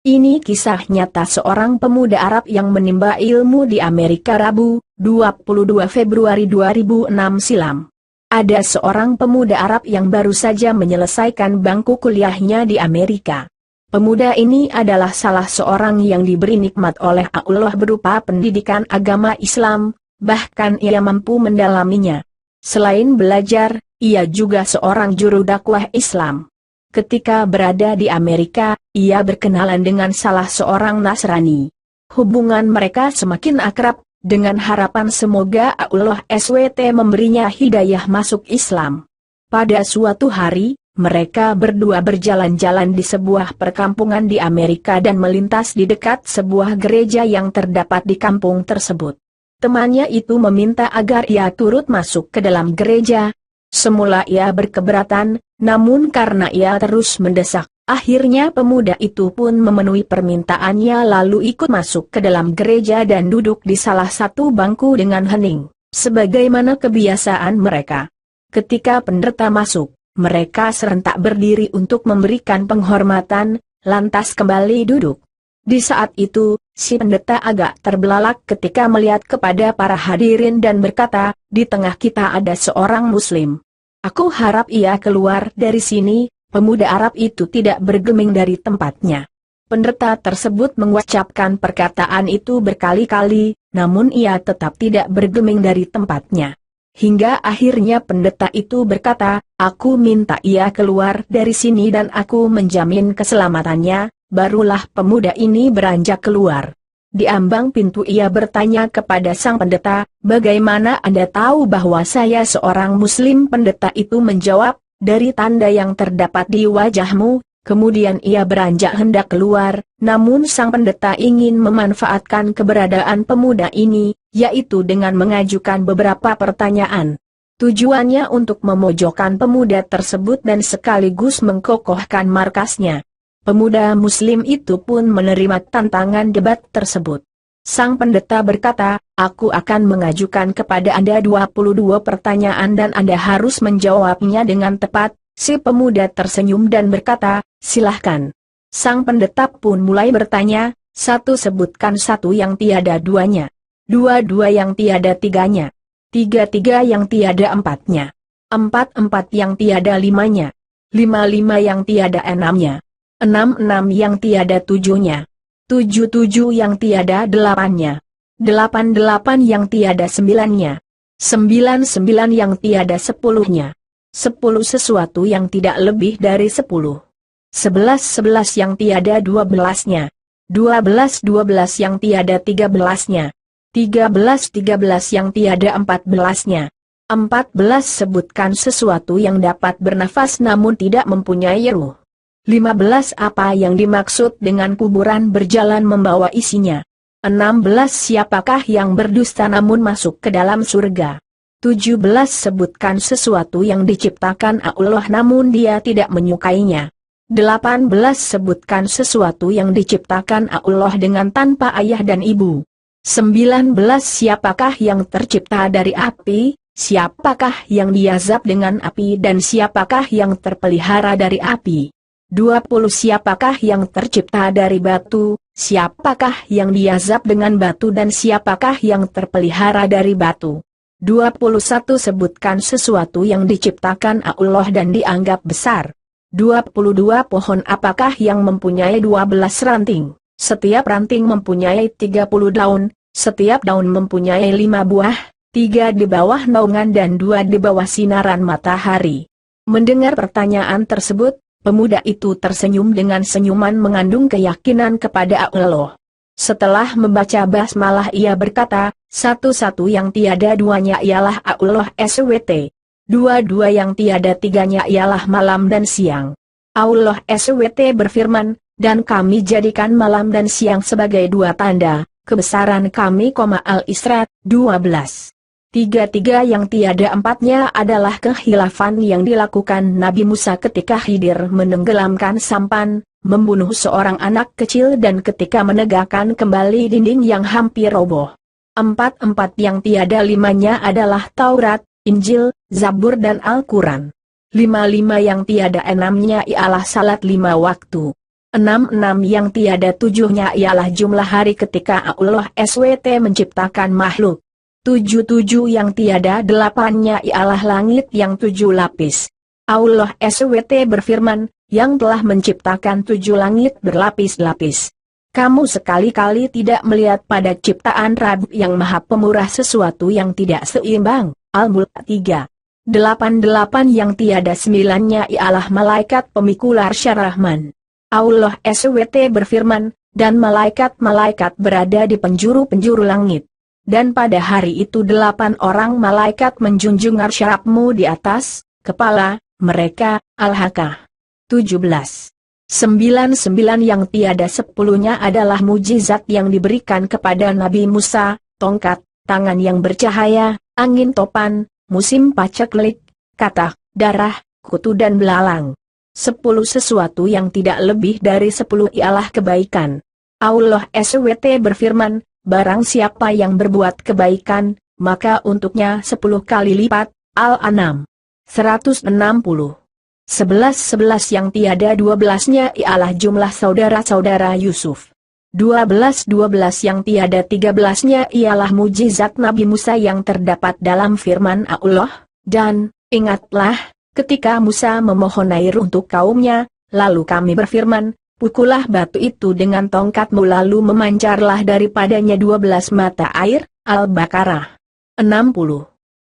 Ini kisah nyata seorang pemuda Arab yang menimba ilmu di Amerika Rabu, 22 Februari 2006 silam. Ada seorang pemuda Arab yang baru saja menyelesaikan bangku kuliahnya di Amerika. Pemuda ini adalah salah seorang yang diberi nikmat oleh Allah berupa pendidikan agama Islam, bahkan ia mampu mendalaminya. Selain belajar, ia juga seorang juru dakwah Islam. Ketika berada di Amerika, ia berkenalan dengan salah seorang Nasrani. Hubungan mereka semakin akrab, dengan harapan semoga Allah SWT memberinya hidayah masuk Islam. Pada suatu hari, mereka berdua berjalan-jalan di sebuah perkampungan di Amerika dan melintas di dekat sebuah gereja yang terdapat di kampung tersebut. Temannya itu meminta agar ia turut masuk ke dalam gereja. Semula ia berkeberatan, namun karena ia terus mendesak, akhirnya pemuda itu pun memenuhi permintaannya lalu ikut masuk ke dalam gereja dan duduk di salah satu bangku dengan hening, sebagaimana kebiasaan mereka. Ketika pendeta masuk, mereka serentak berdiri untuk memberikan penghormatan, lantas kembali duduk. Di saat itu, si pendeta agak terbelalak ketika melihat kepada para hadirin dan berkata, "Di tengah kita ada seorang Muslim. Aku harap ia keluar dari sini." Pemuda Arab itu tidak bergeming dari tempatnya. Pendeta tersebut mengucapkan perkataan itu berkali-kali, namun ia tetap tidak bergeming dari tempatnya. Hingga akhirnya pendeta itu berkata, "Aku minta ia keluar dari sini dan aku menjamin keselamatannya." Barulah pemuda ini beranjak keluar. Di ambang pintu ia bertanya kepada sang pendeta, "Bagaimana Anda tahu bahwa saya seorang Muslim?" Pendeta itu menjawab, "Dari tanda yang terdapat di wajahmu." Kemudian ia beranjak hendak keluar, namun sang pendeta ingin memanfaatkan keberadaan pemuda ini, yaitu dengan mengajukan beberapa pertanyaan. Tujuannya untuk memojokkan pemuda tersebut dan sekaligus mengkokohkan markasnya. Pemuda Muslim itu pun menerima tantangan debat tersebut. Sang pendeta berkata, "Aku akan mengajukan kepada Anda 22 pertanyaan dan Anda harus menjawabnya dengan tepat." Si pemuda tersenyum dan berkata, "Silahkan." Sang pendeta pun mulai bertanya, "Satu sebutkan satu yang tiada duanya. Dua yang tiada tiganya. Tiga yang tiada empatnya. Empat yang tiada limanya. Lima yang tiada enamnya. Enam yang tiada tujuhnya. Tujuh yang tiada delapannya. Delapan yang tiada sembilannya. Sembilan yang tiada sepuluhnya. 10 sesuatu yang tidak lebih dari 10. 11 yang tiada 12-nya. 12 yang tiada 13-nya. 13 yang tiada 14-nya. 14 sebutkan sesuatu yang dapat bernafas namun tidak mempunyai ruh. 15 apa yang dimaksud dengan kuburan berjalan membawa isinya. 16 siapakah yang berdusta namun masuk ke dalam surga. 17 sebutkan sesuatu yang diciptakan Allah namun dia tidak menyukainya. 18 sebutkan sesuatu yang diciptakan Allah dengan tanpa ayah dan ibu. 19 siapakah yang tercipta dari api, siapakah yang diazab dengan api dan siapakah yang terpelihara dari api. 20 siapakah yang tercipta dari batu, siapakah yang diazab dengan batu dan siapakah yang terpelihara dari batu. 21 sebutkan sesuatu yang diciptakan Allah dan dianggap besar. 22 pohon apakah yang mempunyai 12 ranting, setiap ranting mempunyai 30 daun, setiap daun mempunyai 5 buah, 3 di bawah naungan dan 2 di bawah sinaran matahari. Mendengar pertanyaan tersebut, pemuda itu tersenyum dengan senyuman mengandung keyakinan kepada Allah. Setelah membaca basmalah ia berkata, "Satu yang tiada duanya ialah Allah SWT. Dua yang tiada tiganya ialah malam dan siang. Allah SWT berfirman, dan kami jadikan malam dan siang sebagai 2 tanda, kebesaran kami, Al-Isra 12. Tiga yang tiada empatnya adalah kehilafan yang dilakukan Nabi Musa ketika Khidir menenggelamkan sampan, membunuh seorang anak kecil dan ketika menegakkan kembali dinding yang hampir roboh. 4 yang tiada limanya adalah Taurat, Injil, Zabur dan Al-Quran. 5 yang tiada enamnya ialah salat 5 waktu. 66 yang tiada tujuhnya ialah jumlah hari ketika Allah SWT menciptakan makhluk. 77 yang tiada delapannya ialah langit yang 7 lapis. Allah SWT berfirman, yang telah menciptakan 7 langit berlapis-lapis. Kamu sekali-kali tidak melihat pada ciptaan Rabb yang Maha Pemurah sesuatu yang tidak seimbang. Al-Mulk 3. 88 yang tiada sembilannya ialah malaikat pemikul arsy Rahman. Allah SWT berfirman, dan malaikat-malaikat berada di penjuru-penjuru langit. Dan pada hari itu 8 orang malaikat menjunjung arsy Rabbmu di atas kepala mereka. Al-Haqqah 17. 99 yang tiada sepuluhnya adalah mujizat yang diberikan kepada Nabi Musa, tongkat, tangan yang bercahaya, angin topan, musim paceklik, katak, darah, kutu dan belalang. 10 sesuatu yang tidak lebih dari 10 ialah kebaikan. Allah SWT berfirman, barang siapa yang berbuat kebaikan, maka untuknya 10 kali lipat. Al-An'am 160. 11 yang tiada 12-nya ialah jumlah saudara-saudara Yusuf. 12 yang tiada 13-nya ialah mujizat Nabi Musa yang terdapat dalam firman Allah, dan, ingatlah, ketika Musa memohon air untuk kaumnya, lalu kami berfirman, pukullah batu itu dengan tongkatmu lalu memancarlah daripadanya 12 mata air. Al-Baqarah 60.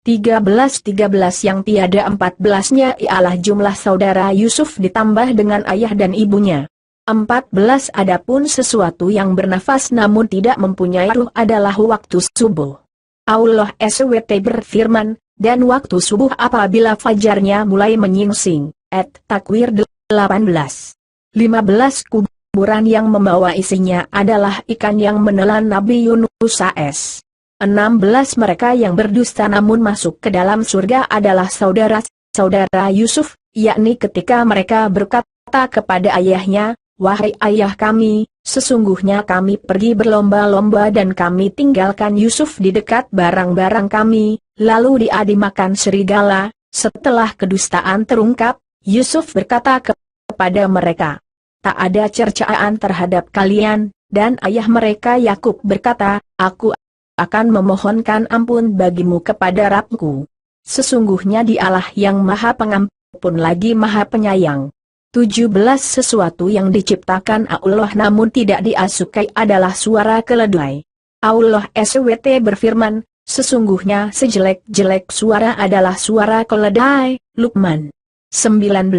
13 yang tiada 14-nya ialah jumlah saudara Yusuf ditambah dengan ayah dan ibunya. 14 adapun sesuatu yang bernafas namun tidak mempunyai ruh adalah waktu subuh. Allah SWT berfirman, dan waktu subuh apabila fajarnya mulai menyingsing. At-Takwir 18. 15 kuburan yang membawa isinya adalah ikan yang menelan Nabi Yunus AS. 16 mereka yang berdusta namun masuk ke dalam surga adalah saudara-saudara Yusuf, yakni ketika mereka berkata kepada ayahnya, wahai ayah kami, sesungguhnya kami pergi berlomba-lomba dan kami tinggalkan Yusuf di dekat barang-barang kami, lalu dia dimakan serigala. Setelah kedustaan terungkap, Yusuf berkata kepada mereka, tak ada cercaan terhadap kalian, dan ayah mereka Yakub berkata, aku akan memohonkan ampun bagimu kepada Rabbku. Sesungguhnya Dialah yang Maha Pengampun lagi Maha Penyayang. 17 sesuatu yang diciptakan Allah namun tidak diasukai adalah suara keledai. Allah SWT berfirman, sesungguhnya sejelek-jelek suara adalah suara keledai. Luqman 19.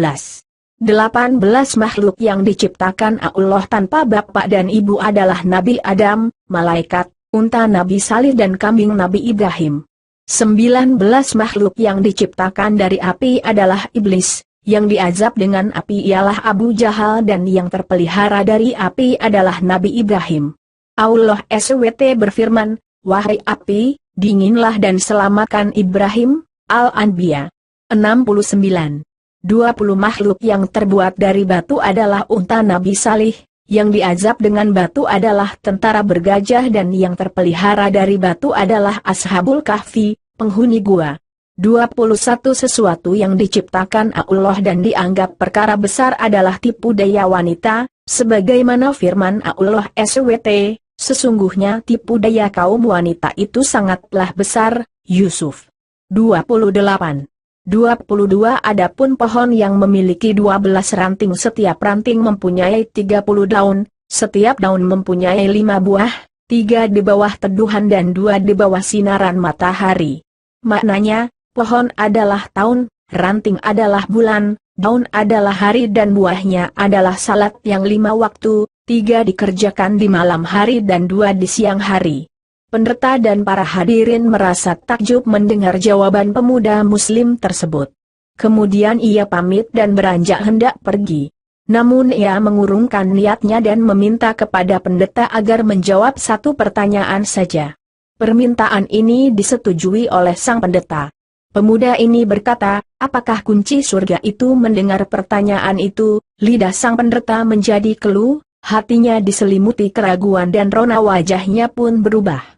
18 makhluk yang diciptakan Allah tanpa bapak dan ibu adalah Nabi Adam, malaikat, unta Nabi Salih dan kambing Nabi Ibrahim. 19 makhluk yang diciptakan dari api adalah iblis, yang diazab dengan api ialah Abu Jahal dan yang terpelihara dari api adalah Nabi Ibrahim. Allah SWT berfirman, wahai api, dinginlah dan selamatkan Ibrahim. Al-Anbiya 69. 20 makhluk yang terbuat dari batu adalah unta Nabi Salih, yang diazab dengan batu adalah tentara bergajah dan yang terpelihara dari batu adalah Ashabul Kahfi, penghuni gua. 21 sesuatu yang diciptakan Allah dan dianggap perkara besar adalah tipu daya wanita, sebagaimana firman Allah SWT, sesungguhnya tipu daya kaum wanita itu sangatlah besar. Yusuf 28. 22 Adapun pohon yang memiliki 12 ranting, setiap ranting mempunyai 30 daun, setiap daun mempunyai 5 buah, 3 di bawah teduhan dan 2 di bawah sinaran matahari. Maknanya, pohon adalah tahun, ranting adalah bulan, daun adalah hari dan buahnya adalah salat yang 5 waktu, 3 dikerjakan di malam hari dan 2 di siang hari. Pendeta dan para hadirin merasa takjub mendengar jawaban pemuda muslim tersebut. Kemudian ia pamit dan beranjak hendak pergi. Namun ia mengurungkan niatnya dan meminta kepada pendeta agar menjawab satu pertanyaan saja. Permintaan ini disetujui oleh sang pendeta. Pemuda ini berkata, apakah kunci surga itu? Mendengar pertanyaan itu, lidah sang pendeta menjadi keluh, hatinya diselimuti keraguan dan rona wajahnya pun berubah.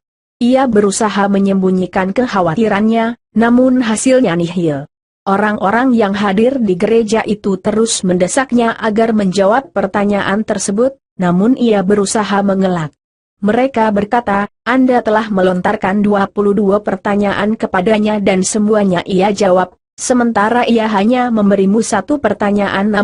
Ia berusaha menyembunyikan kekhawatirannya, namun hasilnya nihil. Orang-orang yang hadir di gereja itu terus mendesaknya agar menjawab pertanyaan tersebut, namun ia berusaha mengelak. Mereka berkata, Anda telah melontarkan 22 pertanyaan kepadanya dan semuanya ia jawab, sementara ia hanya memberimu satu pertanyaan namun